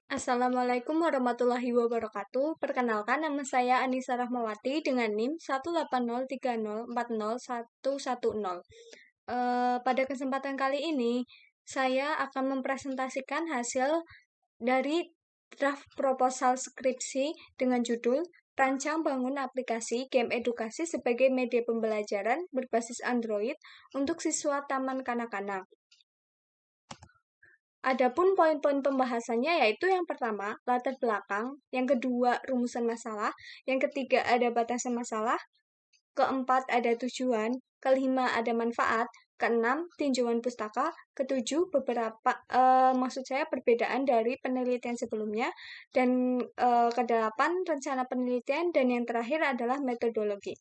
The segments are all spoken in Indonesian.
Assalamualaikum warahmatullahi wabarakatuh. Perkenalkan, nama saya Anissa Rahmawati dengan NIM 18030404110. Pada kesempatan kali ini, saya akan mempresentasikan hasil dari draft proposal skripsi dengan judul Rancang Bangun Aplikasi Game Edukasi sebagai Media Pembelajaran Berbasis Android untuk Siswa Taman Kanak-kanak. Adapun poin-poin pembahasannya yaitu yang pertama, latar belakang, yang kedua, rumusan masalah, yang ketiga, ada batasan masalah, keempat, ada tujuan, kelima, ada manfaat, keenam, tinjauan pustaka, ketujuh, maksud saya perbedaan dari penelitian sebelumnya, dan kedelapan, rencana penelitian, dan yang terakhir adalah metodologi.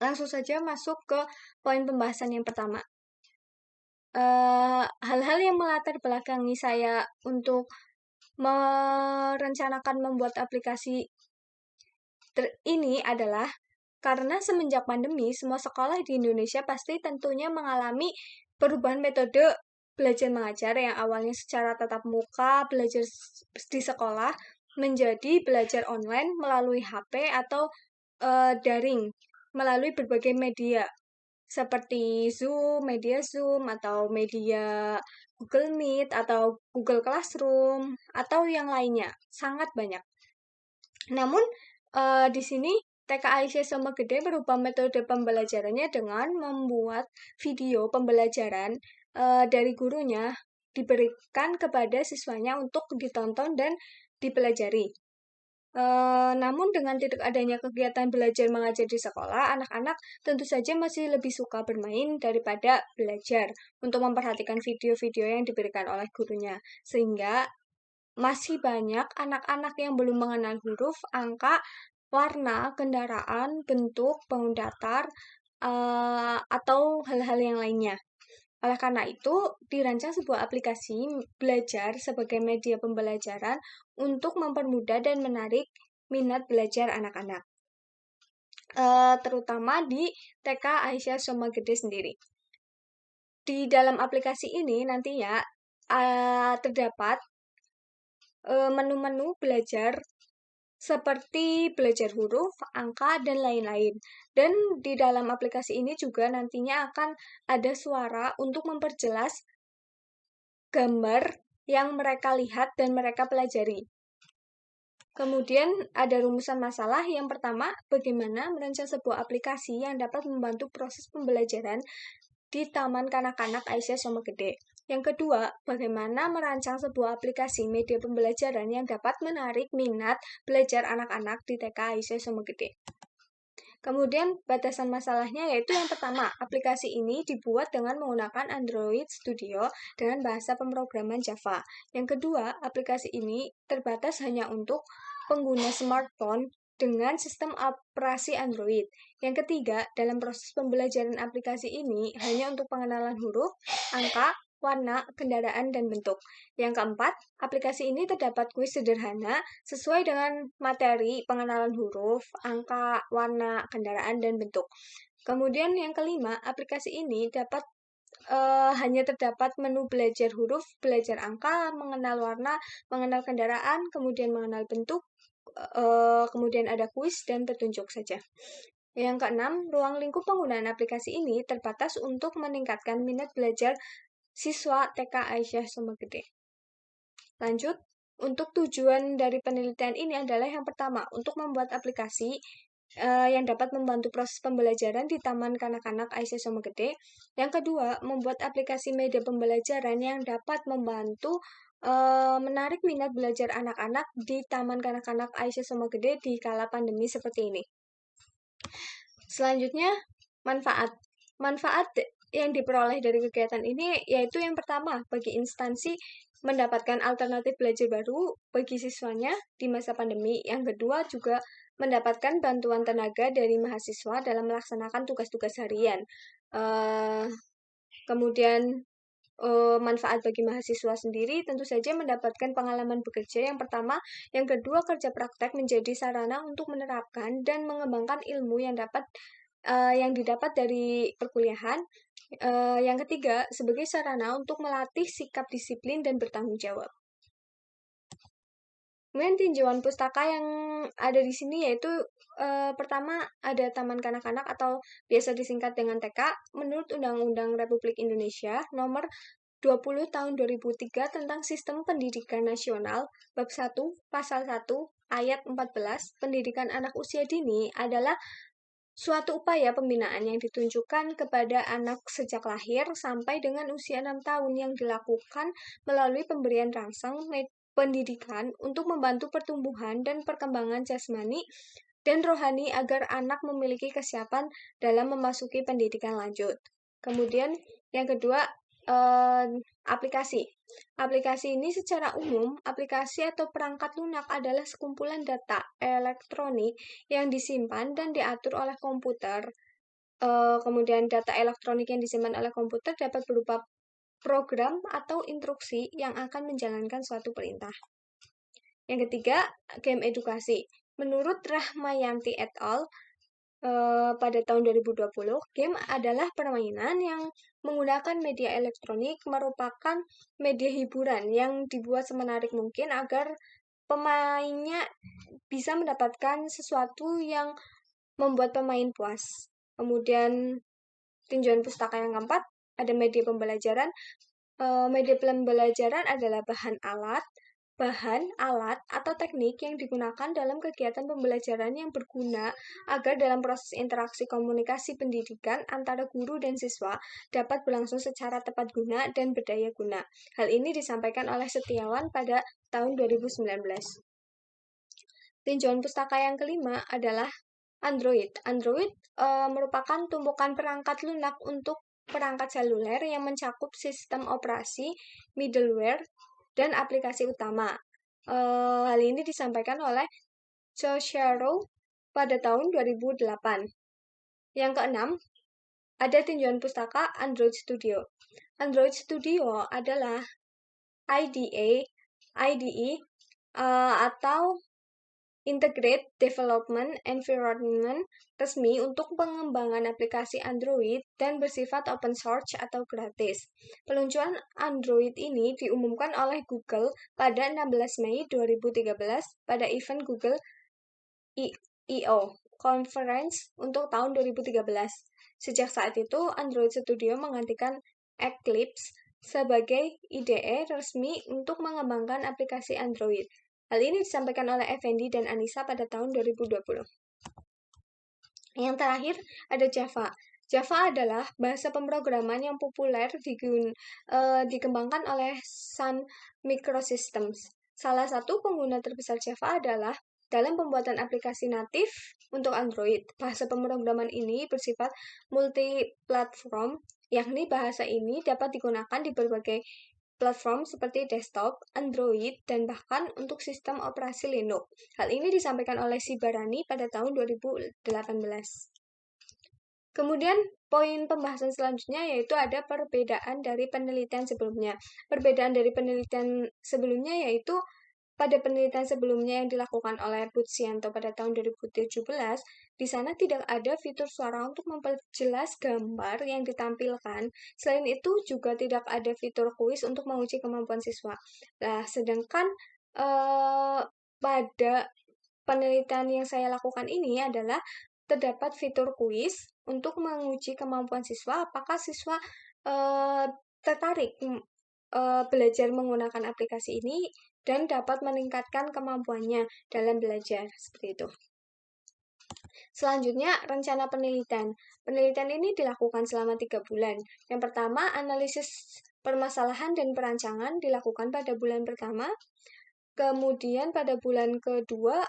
Langsung saja masuk ke poin pembahasan yang pertama. Hal-hal yang melatar belakangi saya untuk merencanakan membuat aplikasi ini adalah karena semenjak pandemi, semua sekolah di Indonesia pasti tentunya mengalami perubahan metode belajar mengajar yang awalnya secara tatap muka, belajar di sekolah, menjadi belajar online melalui HP atau daring, melalui berbagai media seperti Zoom, atau media Google Meet, atau Google Classroom, atau yang lainnya. Sangat banyak. Namun, di sini TK Aisyah Sama Gede merubah metode pembelajarannya dengan membuat video pembelajaran dari gurunya diberikan kepada siswanya untuk ditonton dan dipelajari. Namun dengan tidak adanya kegiatan belajar mengajar di sekolah, anak-anak tentu saja masih lebih suka bermain daripada belajar untuk memperhatikan video-video yang diberikan oleh gurunya. Sehingga masih banyak anak-anak yang belum mengenal huruf, angka, warna, kendaraan, bentuk, bangun datar, atau hal-hal yang lainnya. Oleh karena itu, dirancang sebuah aplikasi belajar sebagai media pembelajaran untuk mempermudah dan menarik minat belajar anak-anak, terutama di TK Aisyah Sama Gede sendiri. Di dalam aplikasi ini nantinya terdapat menu-menu belajar seperti belajar huruf, angka, dan lain-lain. Dan di dalam aplikasi ini juga nantinya akan ada suara untuk memperjelas gambar yang mereka lihat dan mereka pelajari. Kemudian ada rumusan masalah. Yang pertama, bagaimana merancang sebuah aplikasi yang dapat membantu proses pembelajaran di Taman Kanak-kanak Aisyah Sama Gede. Yang kedua, bagaimana merancang sebuah aplikasi media pembelajaran yang dapat menarik minat belajar anak-anak di TK Aisyah Sama Gede. Kemudian batasan masalahnya yaitu yang pertama, aplikasi ini dibuat dengan menggunakan Android Studio dengan bahasa pemrograman Java. Yang kedua, aplikasi ini terbatas hanya untuk pengguna smartphone dengan sistem operasi Android. Yang ketiga, dalam proses pembelajaran aplikasi ini hanya untuk pengenalan huruf, angka, warna, kendaraan, dan bentuk. Yang keempat, aplikasi ini terdapat kuis sederhana sesuai dengan materi pengenalan huruf, angka, warna, kendaraan, dan bentuk. Kemudian yang kelima, aplikasi ini hanya terdapat menu belajar huruf, belajar angka, mengenal warna, mengenal kendaraan, kemudian mengenal bentuk, kemudian ada kuis dan petunjuk saja. Yang keenam, ruang lingkup penggunaan aplikasi ini terbatas untuk meningkatkan minat belajar siswa TK Aisyah Sama Gede. Lanjut, untuk tujuan dari penelitian ini adalah yang pertama, untuk membuat aplikasi yang dapat membantu proses pembelajaran di Taman Kanak-kanak Aisyah Sama Gede. Yang kedua, membuat aplikasi media pembelajaran yang dapat membantu menarik minat belajar anak-anak di Taman Kanak-kanak Aisyah Sama Gede di kala pandemi seperti ini. Selanjutnya, manfaat. Manfaat yang diperoleh dari kegiatan ini yaitu yang pertama, bagi instansi mendapatkan alternatif belajar baru bagi siswanya di masa pandemi. Yang kedua juga mendapatkan bantuan tenaga dari mahasiswa dalam melaksanakan tugas-tugas harian. Kemudian manfaat bagi mahasiswa sendiri tentu saja mendapatkan pengalaman bekerja yang pertama, yang kedua kerja praktek menjadi sarana untuk menerapkan dan mengembangkan ilmu yang didapat dari perkuliahan. Yang ketiga, sebagai sarana untuk melatih sikap disiplin dan bertanggung jawab. Kemudian tinjauan pustaka yang ada di sini yaitu pertama ada Taman Kanak-kanak atau biasa disingkat dengan TK menurut Undang-Undang Republik Indonesia Nomor 20 Tahun 2003 tentang Sistem Pendidikan Nasional Bab 1 Pasal 1 Ayat 14 pendidikan anak usia dini adalah suatu upaya pembinaan yang ditunjukkan kepada anak sejak lahir sampai dengan usia 6 tahun yang dilakukan melalui pemberian rangsang pendidikan untuk membantu pertumbuhan dan perkembangan jasmani dan rohani agar anak memiliki kesiapan dalam memasuki pendidikan lanjut. Kemudian yang kedua, eh, aplikasi. Aplikasi ini secara umum, aplikasi atau perangkat lunak adalah sekumpulan data elektronik yang disimpan dan diatur oleh komputer. Kemudian data elektronik yang disimpan oleh komputer dapat berupa program atau instruksi yang akan menjalankan suatu perintah. Yang ketiga, game edukasi. Menurut Rahmayanti et al., pada tahun 2020, game adalah permainan yang menggunakan media elektronik merupakan media hiburan yang dibuat semenarik mungkin agar pemainnya bisa mendapatkan sesuatu yang membuat pemain puas. Kemudian tinjauan pustaka yang keempat, ada media pembelajaran. Media pembelajaran adalah bahan, alat, atau teknik yang digunakan dalam kegiatan pembelajaran yang berguna agar dalam proses interaksi komunikasi pendidikan antara guru dan siswa dapat berlangsung secara tepat guna dan berdaya guna. Hal ini disampaikan oleh Setiawan pada tahun 2019. Tinjauan pustaka yang kelima adalah Android. Android merupakan tumpukan perangkat lunak untuk perangkat seluler yang mencakup sistem operasi, middleware, dan aplikasi utama. Hal ini disampaikan oleh Choucharo pada tahun 2008. Yang keenam, ada tinjauan pustaka Android Studio. Android Studio adalah IDE atau Integrate Development Environment resmi untuk pengembangan aplikasi Android dan bersifat open source atau gratis. Peluncuran Android ini diumumkan oleh Google pada 16 Mei 2013 pada event Google I.O. Conference untuk tahun 2013. Sejak saat itu, Android Studio menggantikan Eclipse sebagai IDE resmi untuk mengembangkan aplikasi Android. Hal ini disampaikan oleh Effendi dan Anissa pada tahun 2020. Yang terakhir, ada Java. Java adalah bahasa pemrograman yang populer dikembangkan oleh Sun Microsystems. Salah satu pengguna terbesar Java adalah dalam pembuatan aplikasi natif untuk Android. Bahasa pemrograman ini bersifat multi-platform, yakni bahasa ini dapat digunakan di berbagai platform seperti desktop, Android, dan bahkan untuk sistem operasi Linux. Hal ini disampaikan oleh Sibarani pada tahun 2018. Kemudian poin pembahasan selanjutnya yaitu ada perbedaan dari penelitian sebelumnya. Perbedaan dari penelitian sebelumnya yaitu pada penelitian sebelumnya yang dilakukan oleh Putsianto pada tahun 2017, di sana tidak ada fitur suara untuk memperjelas gambar yang ditampilkan. Selain itu juga tidak ada fitur kuis untuk menguji kemampuan siswa. Nah, sedangkan pada penelitian yang saya lakukan ini adalah terdapat fitur kuis untuk menguji kemampuan siswa, apakah siswa tertarik belajar menggunakan aplikasi ini dan dapat meningkatkan kemampuannya dalam belajar, seperti itu. Selanjutnya, rencana penelitian. Penelitian ini dilakukan selama 3 bulan. Yang pertama, analisis permasalahan dan perancangan dilakukan pada bulan pertama. Kemudian pada bulan kedua,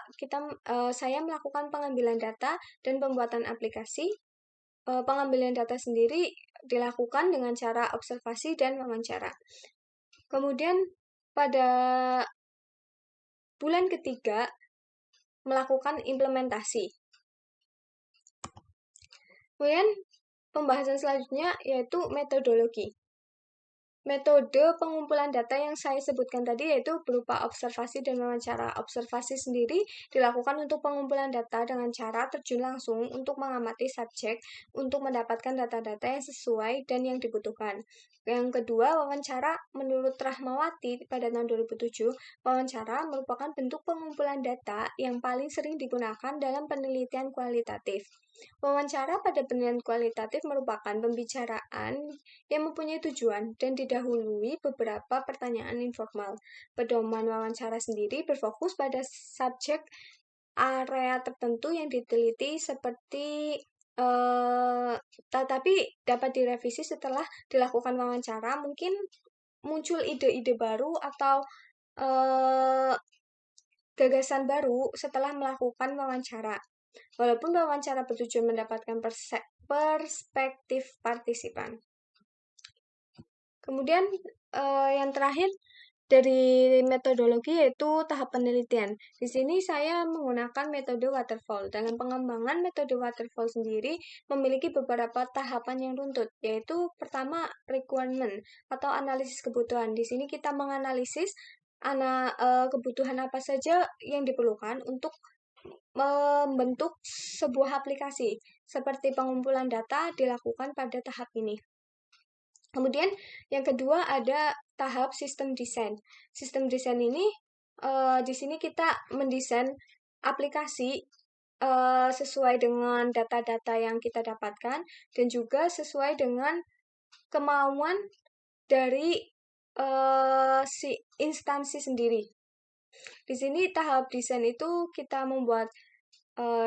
saya melakukan pengambilan data dan pembuatan aplikasi. Pengambilan data sendiri dilakukan dengan cara observasi dan wawancara. Kemudian pada bulan ketiga melakukan implementasi. Kemudian pembahasan selanjutnya yaitu metodologi. Metode pengumpulan data yang saya sebutkan tadi yaitu berupa observasi dan wawancara. Observasi sendiri dilakukan untuk pengumpulan data dengan cara terjun langsung untuk mengamati subjek untuk mendapatkan data-data yang sesuai dan yang dibutuhkan. Yang kedua, wawancara. Menurut Rahmawati pada tahun 2007, wawancara merupakan bentuk pengumpulan data yang paling sering digunakan dalam penelitian kualitatif. Wawancara pada penelitian kualitatif merupakan pembicaraan yang mempunyai tujuan dan didahului beberapa pertanyaan informal. Pedoman wawancara sendiri berfokus pada subjek area tertentu yang diteliti seperti tetapi dapat direvisi setelah dilakukan wawancara, mungkin muncul ide-ide baru atau eh, gagasan baru setelah melakukan wawancara. Walaupun wawancara bertujuan mendapatkan perspektif partisipan. Kemudian yang terakhir dari metodologi yaitu tahap penelitian. Di sini saya menggunakan metode waterfall. Dalam pengembangan metode waterfall sendiri memiliki beberapa tahapan yang runtut, yaitu pertama requirement atau analisis kebutuhan. Di sini kita menganalisis kebutuhan apa saja yang diperlukan untuk membentuk sebuah aplikasi. Seperti pengumpulan data dilakukan pada tahap ini. Kemudian yang kedua ada tahap sistem desain. Sistem desain ini di sini kita mendesain aplikasi sesuai dengan data-data yang kita dapatkan dan juga sesuai dengan kemauan dari si instansi sendiri. Di sini tahap desain itu kita membuat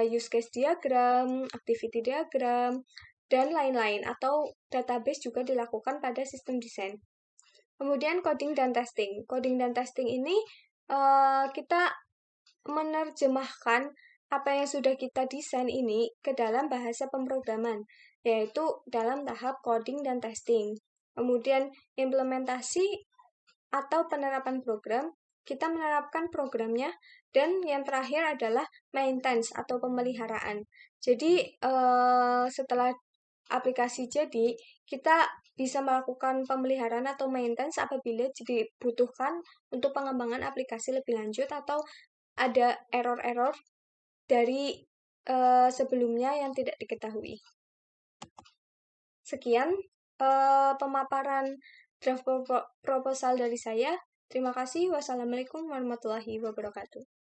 use case diagram, activity diagram, dan lain-lain, atau database juga dilakukan pada sistem desain. Kemudian coding dan testing. Coding dan testing ini kita menerjemahkan apa yang sudah kita desain ini ke dalam bahasa pemrograman, yaitu dalam tahap coding dan testing. Kemudian implementasi atau penerapan program, kita menerapkan programnya, dan yang terakhir adalah maintenance atau pemeliharaan. Jadi setelah aplikasi jadi, kita bisa melakukan pemeliharaan atau maintenance apabila dibutuhkan untuk pengembangan aplikasi lebih lanjut atau ada error-error dari sebelumnya yang tidak diketahui. Sekian pemaparan draft proposal dari saya. Terima kasih. Wassalamualaikum warahmatullahi wabarakatuh.